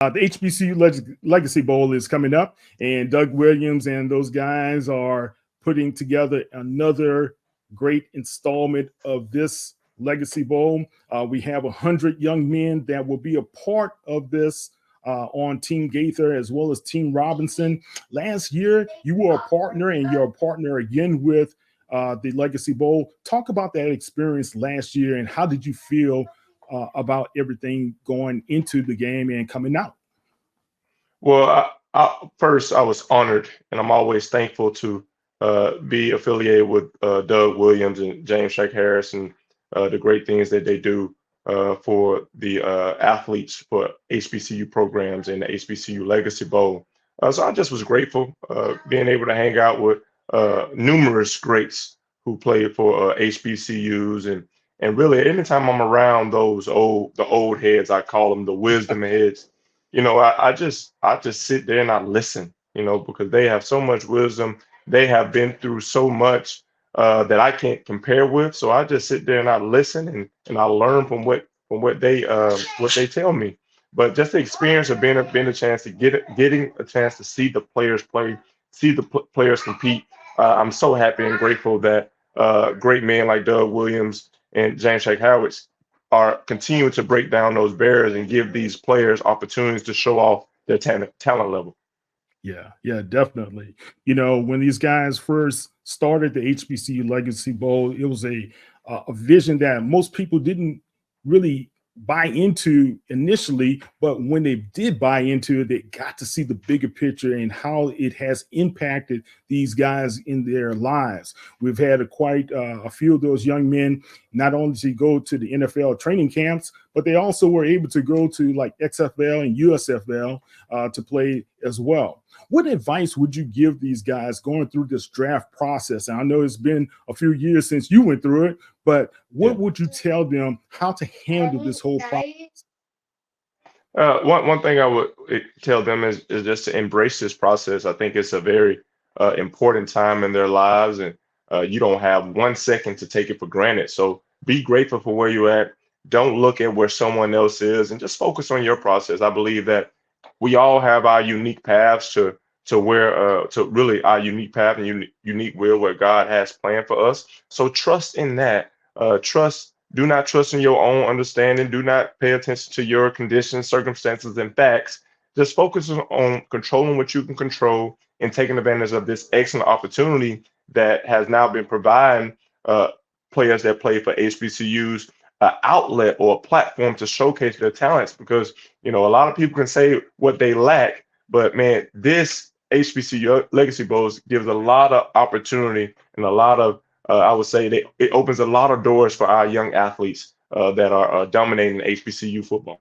The HBCU Legacy Bowl is coming up, and Doug Williams and those guys are putting together another great installment of this Legacy Bowl. We have 100 young men that will be a part of this on Team Gaither as well as Team Robinson. Last year, you were a partner, and you're a partner again with the Legacy Bowl. Talk about that experience last year, and how did you feel about everything going into the game and coming out? Well, first, I was honored, and I'm always thankful to be affiliated with Doug Williams and James Shake Harris and the great things that they do for the athletes for HBCU programs and the HBCU Legacy Bowl. So I just was grateful being able to hang out with numerous greats who played for HBCUs and really anytime I'm around the old heads, I call them the wisdom heads. I just sit there and I listen, because they have so much wisdom. They have been through so much that I can't compare with. So I just sit there and I listen and I learn from what they tell me. But just the experience of being a chance to getting a chance to see the players play, see the players compete. I'm so happy and grateful that great men like Doug Williams and James Shake Harris are continuing to break down those barriers and give these players opportunities to show off their talent level. Yeah, yeah, definitely. When these guys first started the HBCU Legacy Bowl, it was a vision that most people didn't really buy into initially, but when they did buy into it, they got to see the bigger picture and how it has impacted these guys in their lives. We've had quite a few of those young men not only to go to the NFL training camps, but they also were able to go to like XFL and USFL to play as well. What advice would you give these guys going through this draft process? And I know it's been a few years since you went through it, but Yeah. what would you tell them how to handle this whole process? One thing I would tell them is just to embrace this process. I think it's a very important time in their lives, and you don't have 1 second to take it for granted. So be grateful for where you're at. Don't look at where someone else is, and just focus on your process. I believe that we all have our unique paths to really our unique path and unique will where God has planned for us. So trust in that. Do not trust in your own understanding. Do not pay attention to your conditions, circumstances, and facts. Just focus on controlling what you can control and taking advantage of this excellent opportunity that has now been providing uh, players that play for HBCUs an outlet or a platform to showcase their talents. Because a lot of people can say what they lack, but man, this HBCU Legacy Bowls gives a lot of opportunity and a lot of I would say that it opens a lot of doors for our young athletes that are dominating HBCU football.